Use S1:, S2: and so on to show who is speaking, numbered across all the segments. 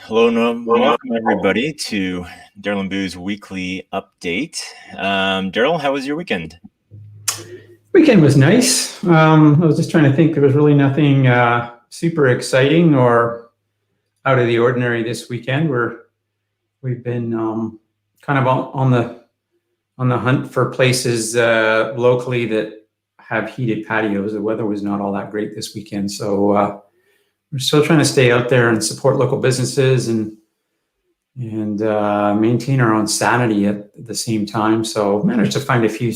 S1: Hello and welcome everybody to Daryl and Boo's weekly update. Daryl, how was your weekend?
S2: Weekend was nice. I was just trying to think. There was really nothing super exciting or out of the ordinary this weekend. We've been kind of on the hunt for places locally that have heated patios. The weather was not all that great this weekend, so we're still trying to stay out there and support local businesses and maintain our own sanity at the same time. So managed to find a few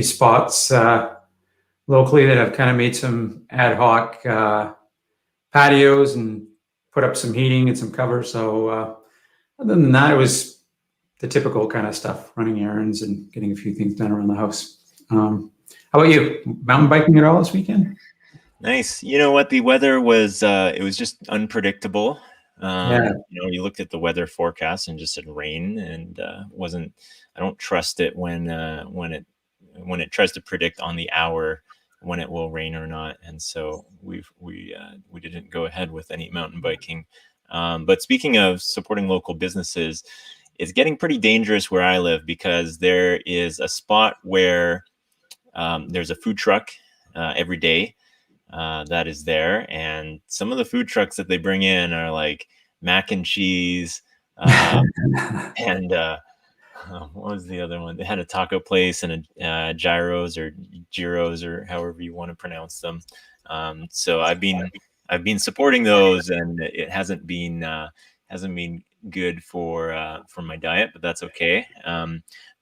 S2: spots locally that have kind of made some ad hoc patios and put up some heating and some cover. So other than that, it was the typical kind of stuff, running errands and getting a few things done around the house. How about you? Mountain biking at all this weekend?
S1: Nice. You know what? The weather was, it was just unpredictable.
S2: Yeah.
S1: You looked at the weather forecast and just said rain, and I don't trust it when it tries to predict on the hour when it will rain or not. And so we didn't go ahead with any mountain biking. But speaking of supporting local businesses, it's getting pretty dangerous where I live, because there is a spot where there's a food truck every day that is there, and some of the food trucks that they bring in are like mac and cheese and what was the other one? They had a taco place and a gyros or however you want to pronounce them. So I've been supporting those, and it hasn't been good for my diet, but that's okay.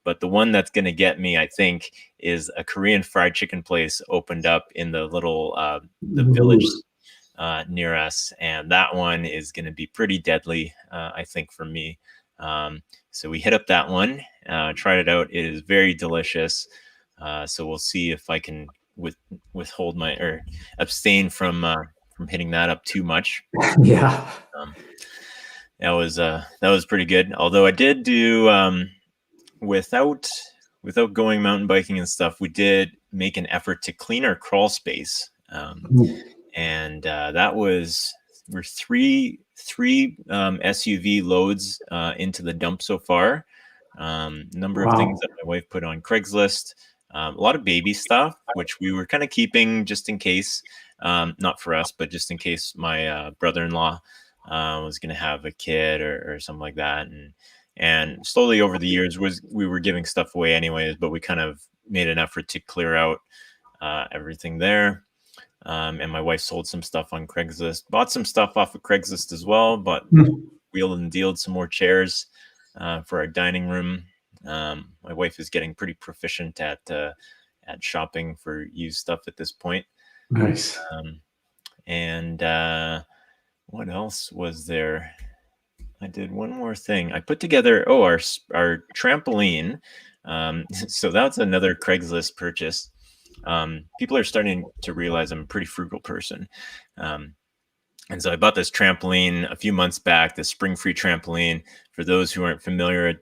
S1: But the one that's going to get me, I think, is a Korean fried chicken place opened up in the little the village near us, and that one is going to be pretty deadly, I think, for me. So we hit up that one, tried it out. It is very delicious. So we'll see if I can withhold or abstain from hitting that up too much.
S2: Yeah.
S1: That was pretty good. Although I did do without going mountain biking and stuff, we did make an effort to clean our crawl space. And that was, we're three SUV loads into the dump so far. Number of things that my wife put on Craigslist, a lot of baby stuff, which we were kind of keeping just in case, not for us, but just in case my brother-in-law was going to have a kid or something like that. And slowly over the years we were giving stuff away anyways, but we kind of made an effort to clear out everything there. And my wife sold some stuff on Craigslist, bought some stuff off of Craigslist as well, but wheeled and dealed some more chairs for our dining room. My wife is getting pretty proficient at shopping for used stuff at this point.
S2: Nice.
S1: And what else was there? I did one more thing. I put together our trampoline. So that's another Craigslist purchase. People are starting to realize I'm a pretty frugal person. And so I bought this trampoline a few months back, this spring-free trampoline. For those who aren't familiar,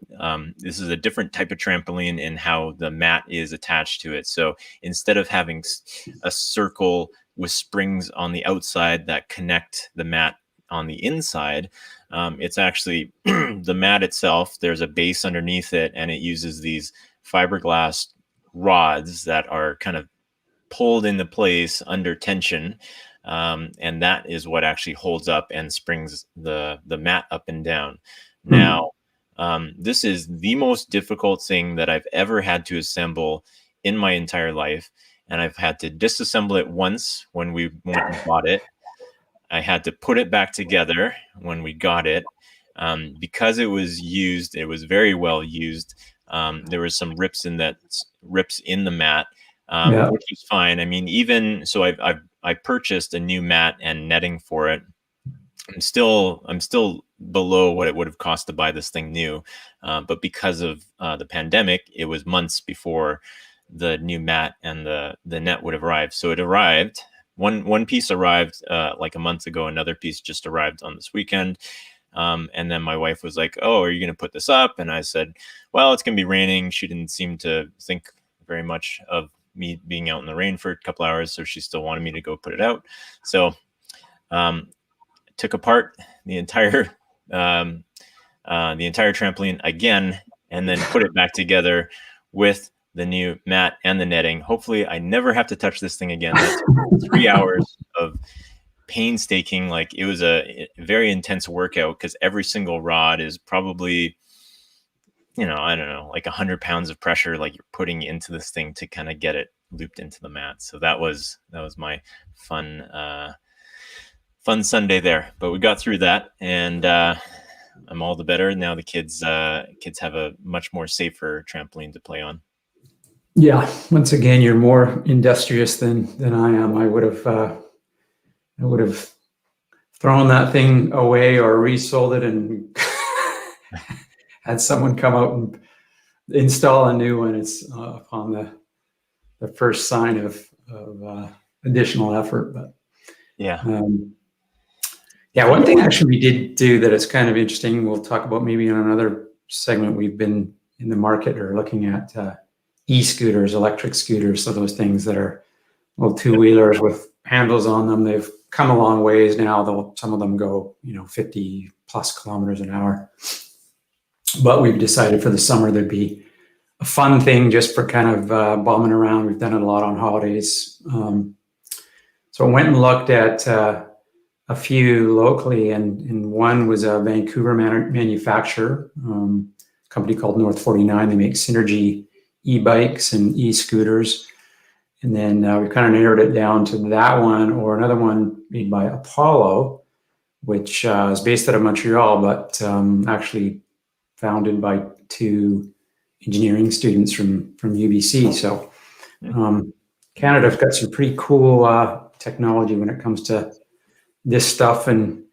S1: this is a different type of trampoline in how the mat is attached to it. So instead of having a circle with springs on the outside that connect the mat on the inside, it's actually the mat itself. There's a base underneath it, and it uses these fiberglass rods that are kind of pulled into place under tension. And that is what actually holds up and springs the mat up and down. Now, this is the most difficult thing that I've ever had to assemble in my entire life. And I've had to disassemble it once when we went and bought it. I had to put it back together when we got it. Because it was used, it was very well used. There was some rips in the mat, which is fine. I mean, even so, I purchased a new mat and netting for it. I'm still below what it would have cost to buy this thing new, but because of the pandemic, it was months before the new mat and the net would have arrived. So it arrived. One piece arrived like a month ago. Another piece just arrived on this weekend. And then my wife was like, "Oh, are you going to put this up?" And I said, "Well, it's going to be raining." She didn't seem to think very much of me being out in the rain for a couple hours, so she still wanted me to go put it out. So took apart the entire trampoline again, and then put it back together with the new mat and the netting. Hopefully, I never have to touch this thing again. That's 3 hours of painstaking. Like, it was a very intense workout because every single rod is probably, I don't know, like 100 pounds of pressure, like you're putting into this thing to kind of get it looped into the mat. So that was my fun Sunday there, but we got through that, and I'm all the better now. The kids have a much more safer trampoline to play on.
S2: Yeah. Once again, you're more industrious than I am. I would have thrown that thing away or resold it and had someone come out and install a new one. It's upon the first sign of additional effort. But
S1: yeah.
S2: One thing actually we did do that is kind of interesting, we'll talk about maybe in another segment. We've been in the market or looking at e-scooters, electric scooters. So those things that are little two-wheelers with handles on them. They've come a long ways now. Some of them go, 50 plus kilometers an hour. But we've decided for the summer there'd be a fun thing just for kind of bombing around. We've done it a lot on holidays. So I went and looked at a few locally, and one was a Vancouver manufacturer, a company called North 49. They make Synergy e-bikes and e-scooters. And then we kind of narrowed it down to that one or another one made by Apollo, which is based out of Montreal, but actually founded by two engineering students from UBC. So Canada's got some pretty cool technology when it comes to this stuff. And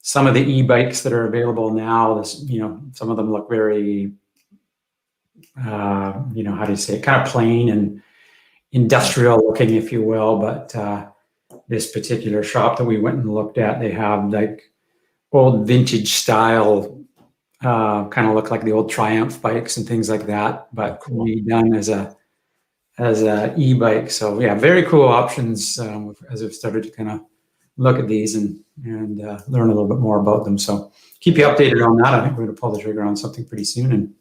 S2: some of the e-bikes that are available now, some of them look very, how do you say it, kind of plain and industrial looking, if you will. But this particular shop that we went and looked at, they have like old vintage style, kind of look like the old Triumph bikes and things like that, but redone as a e-bike. So yeah, very cool options as I've started to kind of look at these and learn a little bit more about them. So keep you updated on that. I think we're going to pull the trigger on something pretty soon and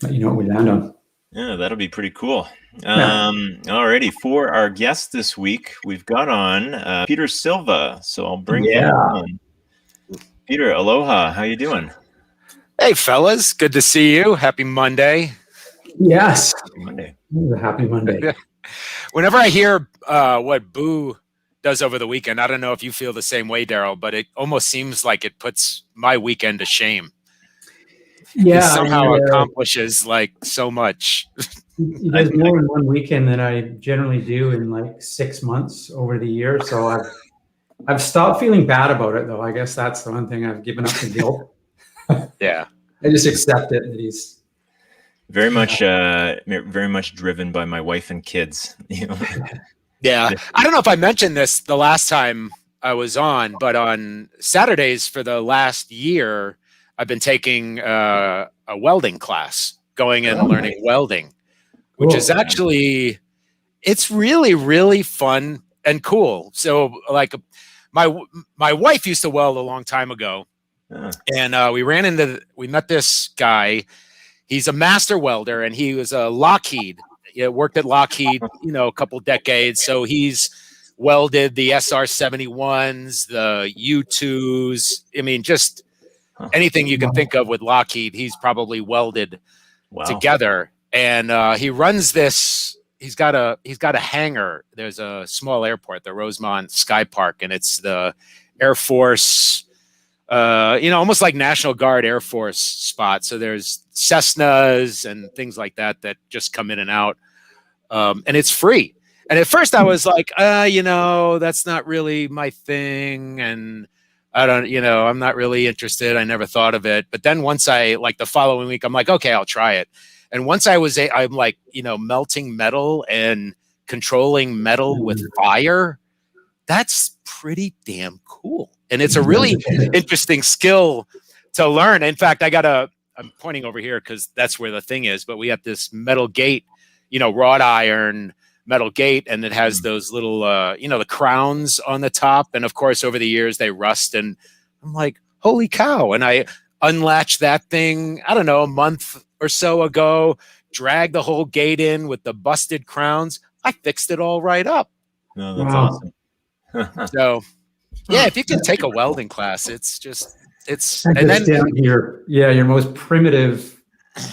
S2: let you know what we land on.
S1: Yeah, that'll be pretty cool. Alrighty, for our guest this week, we've got on Peter Silva. So I'll bring him on. Peter, aloha. How you doing?
S3: Hey, fellas. Good to see you. Happy Monday.
S2: Yes.
S1: Happy Monday.
S2: Happy Monday.
S3: Whenever I hear what Buu does over the weekend, I don't know if you feel the same way, Daryl, but it almost seems like it puts my weekend to shame.
S2: Yeah.
S3: He somehow accomplishes like so much.
S2: He does more in one weekend than I generally do in like 6 months over the year. So I've stopped feeling bad about it, though. I guess that's the one thing I've given up the guilt.
S3: Yeah.
S2: I just accept it that he's
S1: very much driven by my wife and kids.
S3: Yeah. I don't know if I mentioned this the last time I was on, but on Saturdays for the last year, I've been taking a welding class, going and learning welding, which is actually, it's really, really fun and cool. So like my wife used to weld a long time ago, and we met this guy. He's a master welder, and he was a Lockheed. He worked at Lockheed, a couple decades. So he's welded the SR-71s, the U-2s. I mean, just anything you can think of with Lockheed, he's probably welded together. And he runs this. He's got a hangar. There's a small airport, the Rosemont Sky Park, and it's the Air Force. Almost like National Guard Air Force spot. So there's Cessnas and things like that just come in and out. And it's free. And at first I was like, that's not really my thing. And I'm not really interested. I never thought of it. But then once the following week, I'm like, okay, I'll try it. And once I'm like, melting metal and controlling metal with fire, that's pretty damn cool. And it's a really interesting skill to learn. In fact, I'm pointing over here because that's where the thing is, but we have this metal gate, wrought iron metal gate, and it has those little, the crowns on the top. And of course, over the years, they rust. And I'm like, holy cow. And I unlatched that thing, I don't know, a month or so ago, dragged the whole gate in with the busted crowns. I fixed it all right up.
S1: No, that's awesome.
S3: So, yeah, if you can take a welding class,
S2: and then down here, your most primitive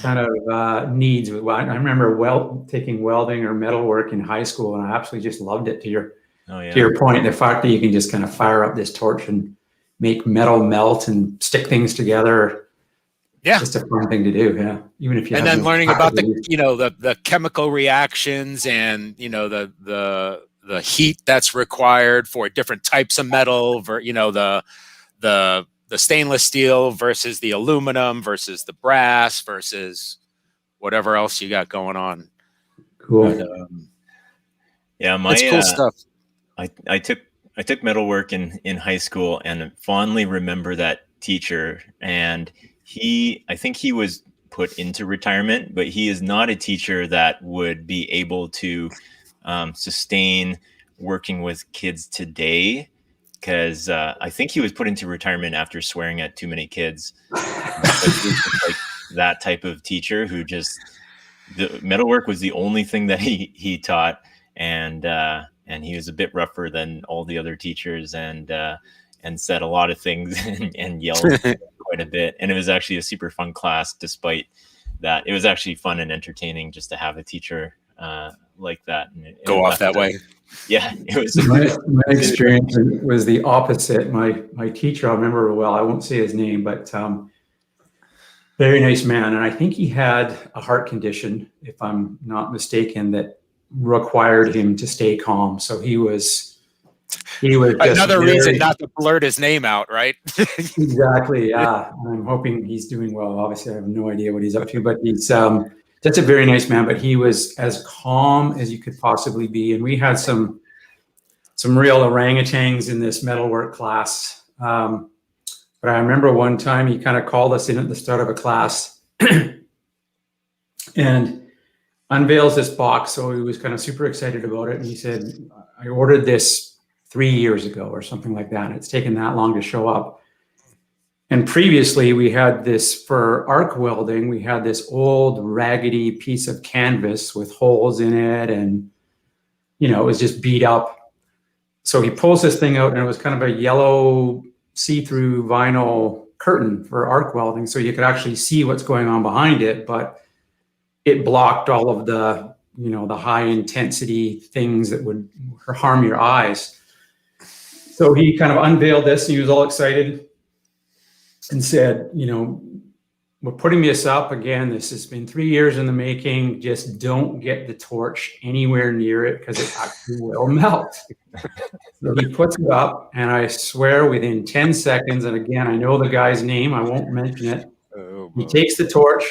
S2: kind of needs. I remember taking welding or metalwork in high school, and I absolutely just loved it. To your point, the fact that you can just kind of fire up this torch and make metal melt and stick things together. Yeah, just a fun thing to do. Yeah, even if you. And then
S3: learning about the chemical reactions and the heat that's required for different types of metal, the stainless steel versus the aluminum versus the brass versus whatever else you got going on.
S2: Cool.
S1: But,
S3: it's cool stuff.
S1: I took metalwork in high school and fondly remember that teacher. And I think he was put into retirement, but he is not a teacher that would be able to sustain working with kids today, because I think he was put into retirement after swearing at too many kids. Like that type of teacher who the metalwork was the only thing that he taught, and he was a bit rougher than all the other teachers, and said a lot of things and yelled quite a bit. And it was actually a super fun class. Despite that, it was actually fun and entertaining just to have a teacher like that and
S3: go off that way.
S1: Yeah, it was.
S2: My experience was the opposite. My teacher, I remember well. I won't say his name, but very nice man, and I think he had a heart condition, if I'm not mistaken, that required him to stay calm. So he was
S3: another reason not to blurt his name out, right?
S2: Exactly. Yeah, I'm hoping he's doing well. Obviously, I have no idea what he's up to, but he's that's a very nice man. But he was as calm as you could possibly be, and we had some real orangutans in this metalwork class. But I remember one time he kind of called us in at the start of a class and unveils this box. So he was kind of super excited about it, and he said, "I ordered this 3 years ago or something like that. And it's taken that long to show up. And previously we had this for arc welding. We had this old raggedy piece of canvas with holes in it. And, it was just beat up. So he pulls this thing out and it was kind of a yellow see-through vinyl curtain for arc welding. So you could actually see what's going on behind it, but it blocked all of the, the high intensity things that would harm your eyes. So he kind of unveiled this and he was all excited and said, we're putting this up again. This has been 3 years in the making. Just don't get the torch anywhere near it because it actually will melt. So he puts it up, and I swear within 10 seconds, and again, I know the guy's name, I won't mention it. He takes the torch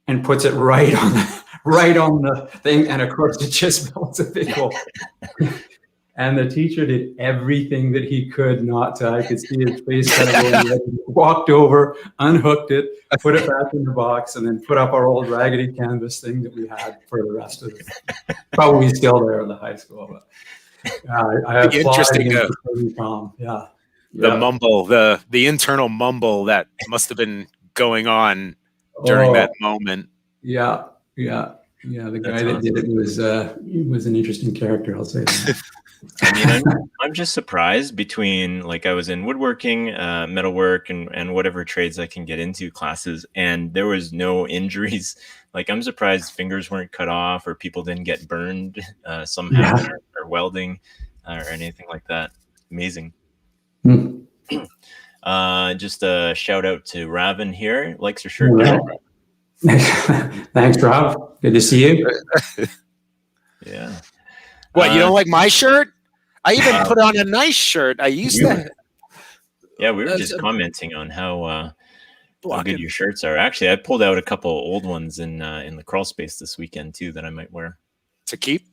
S2: and puts it right on the thing, and of course it just melts a big hole. And the teacher did everything that he could not to. I could see his face kind of going red. He walked over, unhooked it, put it back in the box, and then put up our old raggedy canvas thing that we had for the rest of the probably still there in the high school. But I applaud him for staying calm. Yeah.
S3: The mumble, the internal mumble that must have been going on during that moment.
S2: Yeah. The guy that did it was an interesting character. I'll say that.
S1: I mean, I'm just surprised between, like, I was in woodworking, metalwork, and whatever trades I can get into classes, and there was no injuries. Like, I'm surprised fingers weren't cut off or people didn't get burned somehow, or welding or anything like that. Amazing. Just a shout out to Raven here. Likes your shirt.
S2: Thanks, Rob. Good to see you.
S1: Yeah.
S3: What, you don't like my shirt? I even put on a nice shirt. I used to.
S1: Yeah, we were just commenting on how good your shirts are. Actually, I pulled out a couple old ones in the crawl space this weekend too that I might wear.
S3: To keep.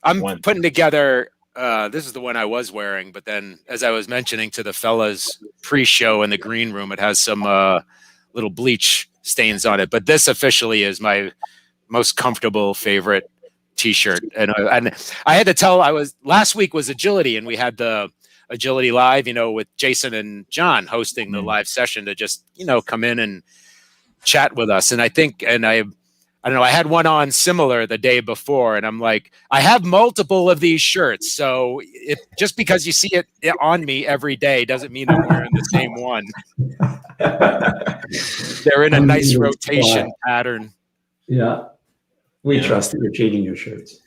S3: I'm putting together. This is the one I was wearing, but then as I was mentioning to the fellas pre-show in the green room, it has some little bleach stains on it. But this officially is my most comfortable favorite T-shirt, and I had to tell. Last week was Agility, and we had the Agility Live, with Jason and John hosting the live session to just come in and chat with us. And I don't know, I had one on similar the day before, and I'm like, I have multiple of these shirts, so just because you see it on me every day doesn't mean I'm wearing the same one. They're in a nice rotation pattern.
S2: Yeah. We trust that you're changing your shirts.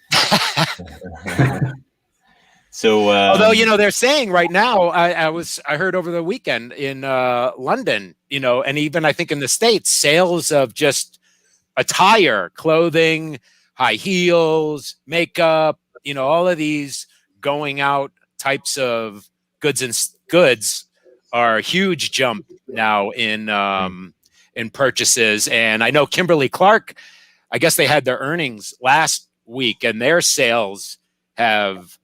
S1: So,
S3: although they're saying right now, I heard over the weekend in London, and even I think in the States, sales of just attire, clothing, high heels, makeup, all of these going out types of goods are a huge jump now in purchases. And I know Kimberly Clark, I guess they had their earnings last week, and their sales have,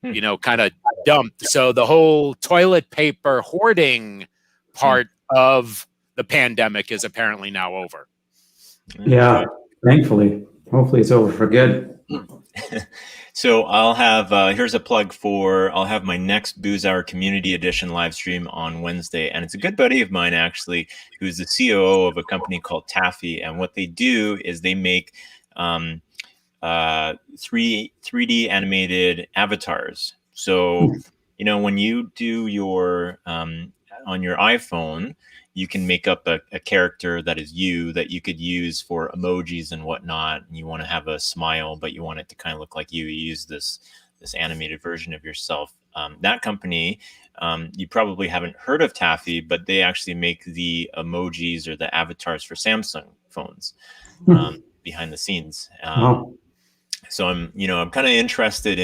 S3: kind of dumped. So the whole toilet paper hoarding part of the pandemic is apparently now over.
S2: Yeah, thankfully. Hopefully it's over for good.
S1: So I'll have, here's a plug I'll have my next Booze Hour Community Edition live stream on Wednesday. And it's a good buddy of mine, actually, who's the COO of a company called Taffy. And what they do is they make 3D animated avatars. So, when you do your, on your iPhone, you can make up a character that is you that you could use for emojis and whatnot. And you want to have a smile, but you want it to kind of look like you. You use this animated version of yourself. That company, you probably haven't heard of Taffy, but they actually make the emojis or the avatars for Samsung phones behind the scenes. So I'm kind of interested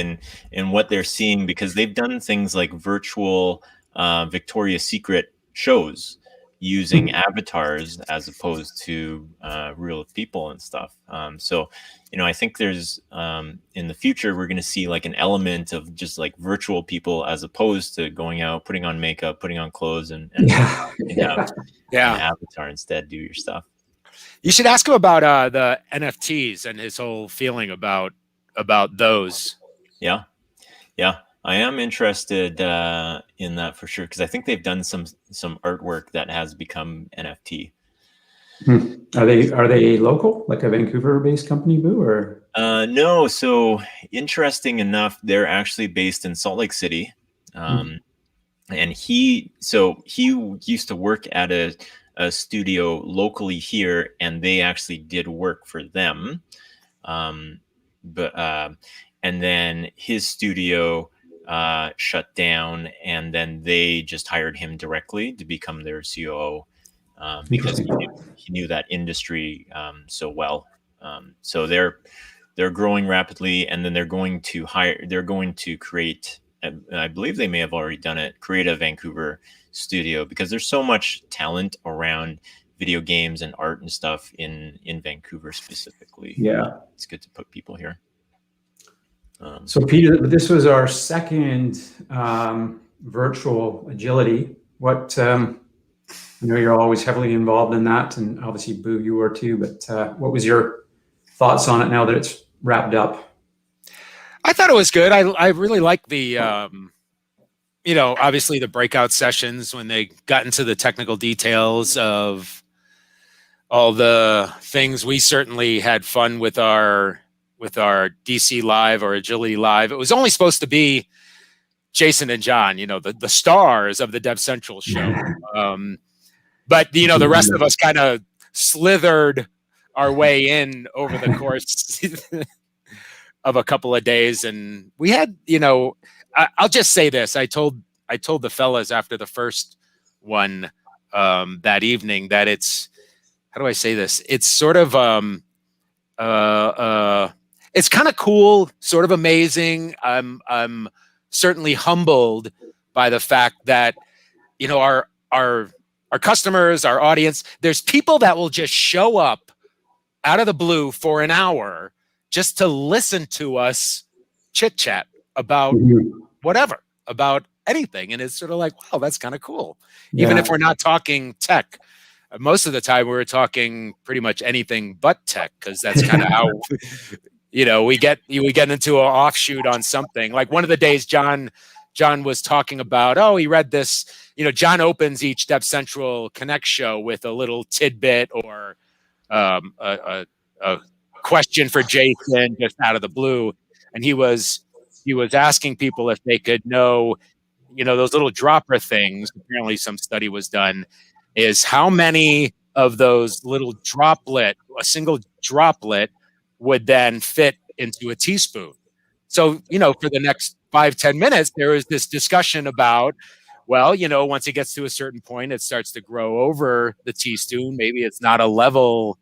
S1: in what they're seeing, because they've done things like virtual Victoria's Secret shows using avatars as opposed to real people and stuff. So, I think there's in the future, we're going to see like an element of just like virtual people as opposed to going out, putting on makeup, putting on clothes and an avatar instead, do your stuff.
S3: You should ask him about the NFTs and his whole feeling about those.
S1: Yeah. I am interested in that for sure, because I think they've done some artwork that has become NFT.
S2: Are they local, like a Vancouver-based company, Boo, or?
S1: No. So interesting enough, they're actually based in Salt Lake City, and he used to work at a studio locally here, and they actually did work for them, but and then his studio shut down, and then they just hired him directly to become their COO, because he knew that industry so well. So they're growing rapidly, and then they're going to create, I believe they may have already done it, create a Vancouver studio, because there's so much talent around video games and art and stuff in Vancouver specifically.
S2: Yeah,
S1: it's good to put people here.
S2: So Peter, this was our second virtual agility. What I know you're always heavily involved in that, and obviously Boo, you are too. But what was your thoughts on it now that it's wrapped up?
S3: I thought it was good. I really like the obviously the breakout sessions when they got into the technical details of all the things. We certainly had fun with our DC Live or Agility Live. It was only supposed to be Jason and John, the stars of the Dev Central show. But the rest of us kind of slithered our way in over the course of a couple of days, and we had, I'll just say this: I told the fellas after the first one that evening that it's, how do I say this? It's sort of it's kind of cool, sort of amazing. I'm certainly humbled by the fact that our customers, our audience, there's people that will just show up out of the blue for an hour just to listen to us chit chat about whatever, about anything. And it's sort of like, wow, that's kind of cool. Yeah. Even if we're not talking tech, most of the time we were talking pretty much anything but tech, because that's kind of how, we get into an offshoot on something. Like one of the days John was talking about, he read this, John opens each Dev Central Connect show with a little tidbit or a question for Jason just out of the blue. And he was asking people if they could know, those little dropper things. Apparently some study was done, is how many of those little a single droplet would then fit into a teaspoon. So, for the next 5-10 minutes, there was this discussion about, well, once it gets to a certain point, it starts to grow over the teaspoon. Maybe it's not a level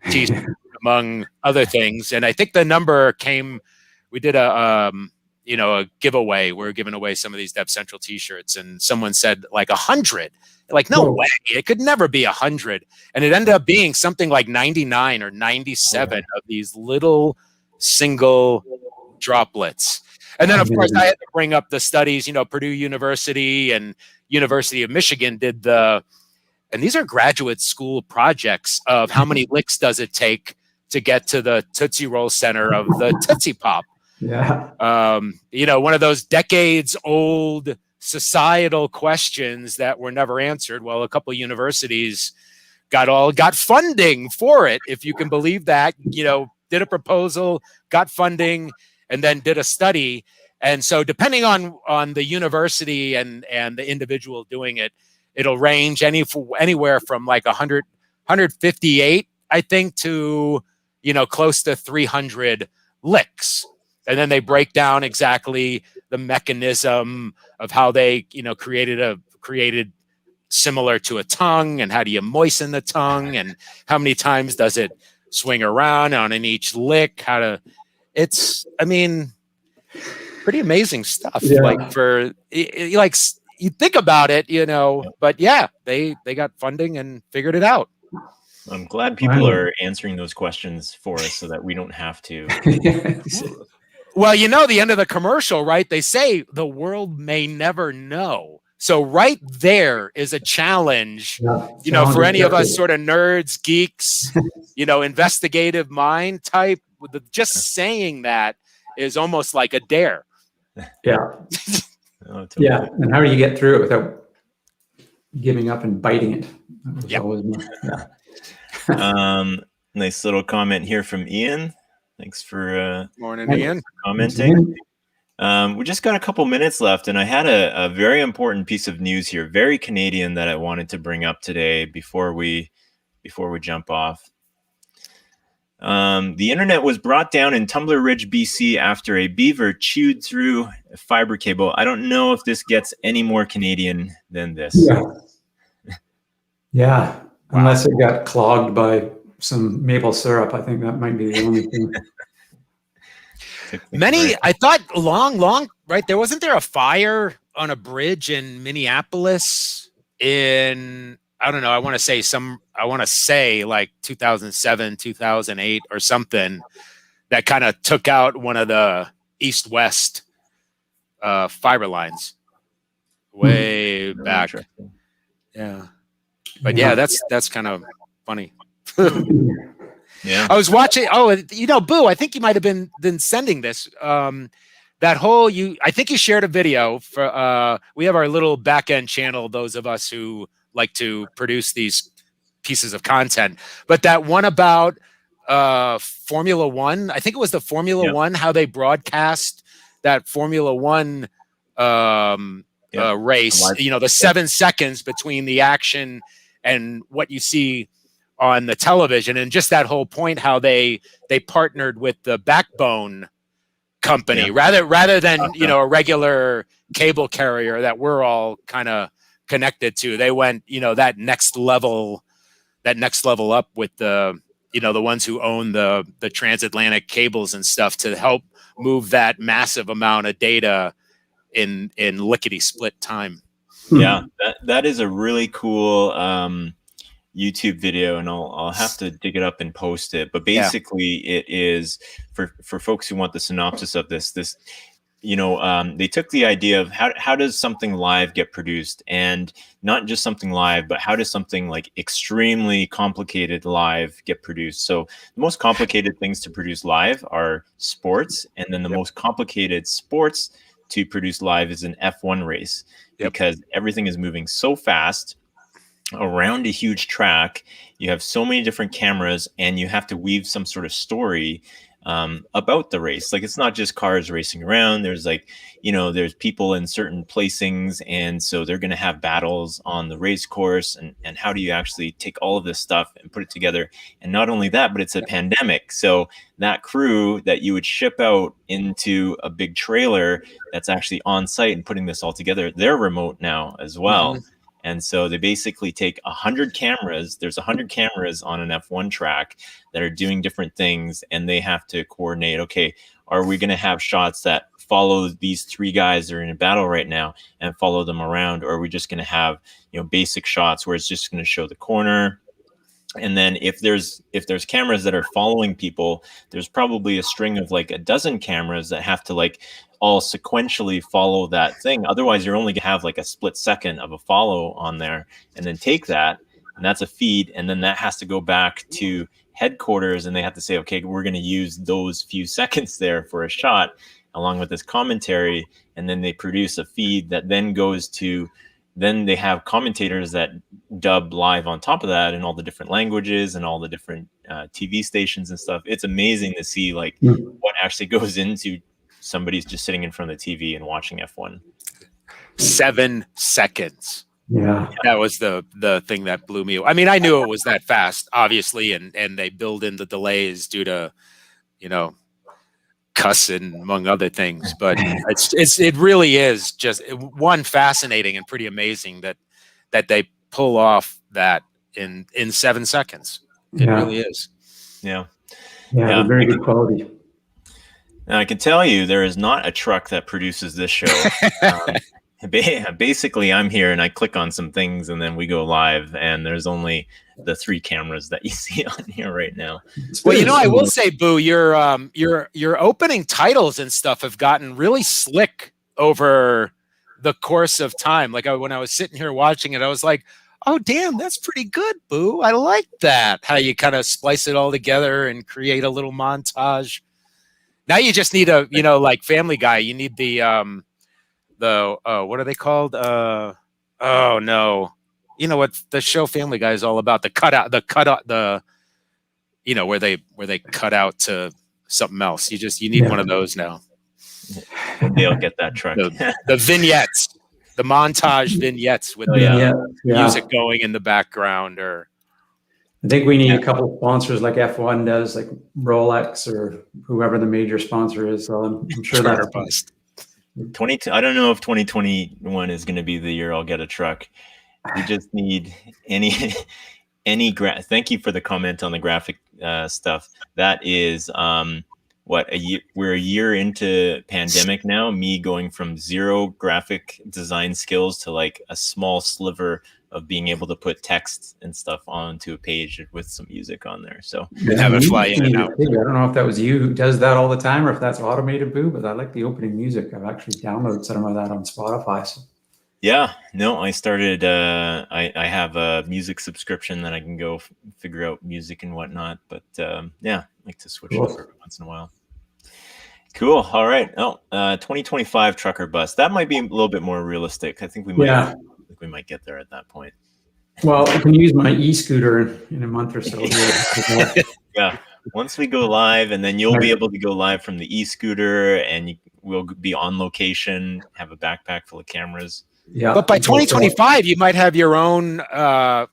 S3: teaspoon among other things. And I think the number we did a giveaway. We're giving away some of these Dev Central t-shirts, and someone said like 100. Like, no way, it could never be 100. And it ended up being something like 99 or 97 of these little single droplets. And then, of course, I had to bring up the studies. Purdue University and University of Michigan did and these are graduate school projects of how many licks does it take to get to the Tootsie Roll center of the Tootsie Pop.
S2: Yeah.
S3: One of those decades old societal questions that were never answered. Well, a couple of universities got funding for it, if you can believe that, did a proposal, got funding, and then did a study. And so depending on the university and the individual doing it, it'll range anywhere from like 158, I think, to, close to 300 licks. And then they break down exactly the mechanism of how they, created similar to a tongue, and how do you moisten the tongue, and how many times does it swing around on in each lick, it's pretty amazing stuff. Yeah. Like you think about it, but yeah, they got funding and figured it out.
S1: I'm glad people are answering those questions for us so that we don't have to.
S3: Well, the end of the commercial, right? They say the world may never know. So right there is a challenge, for any of us sort of nerds, geeks, investigative mind type. Just saying that is almost like a dare.
S2: Yeah. Oh, totally. Yeah. And how do you get through it without giving up and biting it?
S3: Yep.
S1: Nice little comment here from Ian. Thanks for
S3: morning, Ian.
S1: Commenting. We just got a couple minutes left, and I had a very important piece of news here, very Canadian, that I wanted to bring up today before we jump off. The internet was brought down in Tumbler Ridge, BC, after a beaver chewed through a fiber cable. I don't know if this gets any more Canadian than this.
S2: Yeah. Wow. Unless it got clogged by some maple syrup. I think that might be the only thing.
S3: I thought long, right? Wasn't there a fire on a bridge in Minneapolis in, I don't know, I want to say like 2007, 2008 or something, that kind of took out one of the, east-west fiber lines way back. Yeah. But yeah, that's kind of funny.
S1: Yeah.
S3: I was watching. Oh, Boo, I think you might have been sending this. That whole I think you shared a video for. We have our little back end channel. Those of us who like to produce these pieces of content, but that one about Formula One. I think it was the Formula One. How they broadcast that Formula One race. The 7 seconds between the action and what you see on the television, and just that whole point how they partnered with the Backbone company rather than a regular cable carrier that we're all kind of connected to. They went that next level up with the the ones who own the transatlantic cables and stuff to help move that massive amount of data in lickety split time.
S1: Yeah, that is a really cool YouTube video, and I'll have to dig it up and post it. But basically, it is for folks who want the synopsis of this. They took the idea of how does something live get produced, and not just something live, but how does something like extremely complicated live get produced. So the most complicated things to produce live are sports, and then the most complicated sports to produce live is an F1 race, because everything is moving so fast around a huge track. You have so many different cameras, and you have to weave some sort of story about the race. Like, it's not just cars racing around. There's there's people in certain placings, and so they're going to have battles on the race course, and how do you actually take all of this stuff and put it together? And not only that, but it's a pandemic, so that crew that you would ship out into a big trailer that's actually on site and putting this all together, they're remote now as well. And so they basically take 100 cameras. There's 100 cameras on an F1 track that are doing different things, and they have to coordinate. Okay, are we going to have shots that follow these 3 guys that are in a battle right now and follow them around, or are we just going to have basic shots where it's just going to show the corner? And then if there's cameras that are following people, there's probably a string of like a dozen cameras that have to all sequentially follow that thing. Otherwise, you're only gonna have like a split second of a follow on there, and then take that, and that's a feed, and then that has to go back to headquarters, and they have to say, okay, we're going to use those few seconds there for a shot along with this commentary, and then they produce a feed that then goes to, then they have commentators that dub live on top of that in all the different languages and all the different TV stations and stuff. It's amazing to see what actually goes into somebody's just sitting in front of the TV and watching F1.
S3: 7 seconds.
S2: Yeah.
S3: That was the thing that blew me away. I mean, I knew it was that fast, obviously, and they build in the delays due to, cussing, among other things. But it really is just one, fascinating and pretty amazing that they pull off that in 7 seconds. It really is.
S1: Yeah.
S2: Yeah. Very good quality.
S1: Now, I can tell you there is not a truck that produces this show. Basically, I'm here and I click on some things and then we go live, and there's only the 3 cameras that you see on here right now.
S3: Well, I will say, Boo, your opening titles and stuff have gotten really slick over the course of time. Like when I was sitting here watching it, I was like, oh, damn, that's pretty good, Boo. I like that. How you kind of splice it all together and create a little montage. Now you just need like Family Guy. You need the what are they called? Oh no, what the show Family Guy is all about? Where they cut out to something else. You need one of those now.
S1: They'll get that truck.
S3: The vignettes, the montage vignettes with music going in the background. Or
S2: I think we need a couple of sponsors like F1 does, like Rolex or whoever the major sponsor is. So I'm sure that's
S3: bust.
S1: 22. I don't know if 2021 is going to be the year I'll get a truck. You just need any thank you for the comment on the graphic stuff. That is a year. We're a year into pandemic now. Me going from 0 graphic design skills to like a small sliver being able to put text and stuff onto a page with some music on there. So
S3: have it fly in and out.
S2: I don't know if that was you who does that all the time or if that's automated, Boo, but I like the opening music. I've actually downloaded some of that on Spotify. So.
S1: Yeah, no, I started, I have a music subscription that I can go figure out music and whatnot, but yeah, I like to switch it up every once in a while. Cool. All right. 2025 trucker bus. That might be a little bit more realistic. I think we might get there at that point.
S2: Well, I can use my e-scooter in a month or so.
S1: Yeah. Once we go live, and then you'll be able to go live from the e-scooter, and we'll be on location, have a backpack full of cameras.
S2: Yeah.
S3: But by 2025, you might have your own,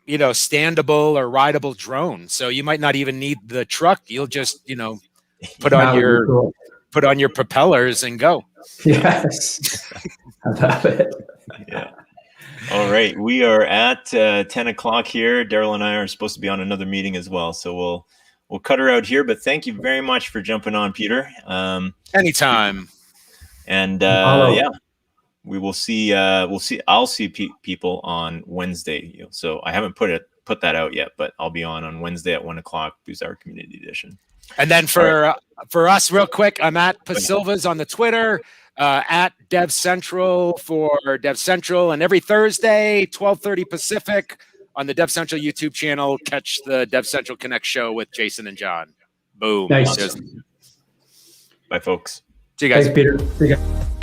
S3: standable or rideable drone. So you might not even need the truck. You'll just, put on your propellers and go.
S2: Yes. I love it.
S1: Yeah. All right. We are at 10 o'clock here. Daryl and I are supposed to be on another meeting as well. So we'll cut her out here. But thank you very much for jumping on, Peter.
S3: Anytime.
S1: And yeah, we will see. I'll see people on Wednesday. So I haven't put that out yet, but I'll be on Wednesday at 1 o'clock. Boost Our Community Edition.
S3: And then for us, real quick, I'm at Silva's on the Twitter, at Dev Central for Dev Central, and every Thursday, 12:30 Pacific, on the Dev Central YouTube channel, catch the Dev Central Connect show with Jason and John. Boom.
S2: Nice.
S1: Bye, folks.
S3: See you guys.
S2: Thanks, Peter. See you guys.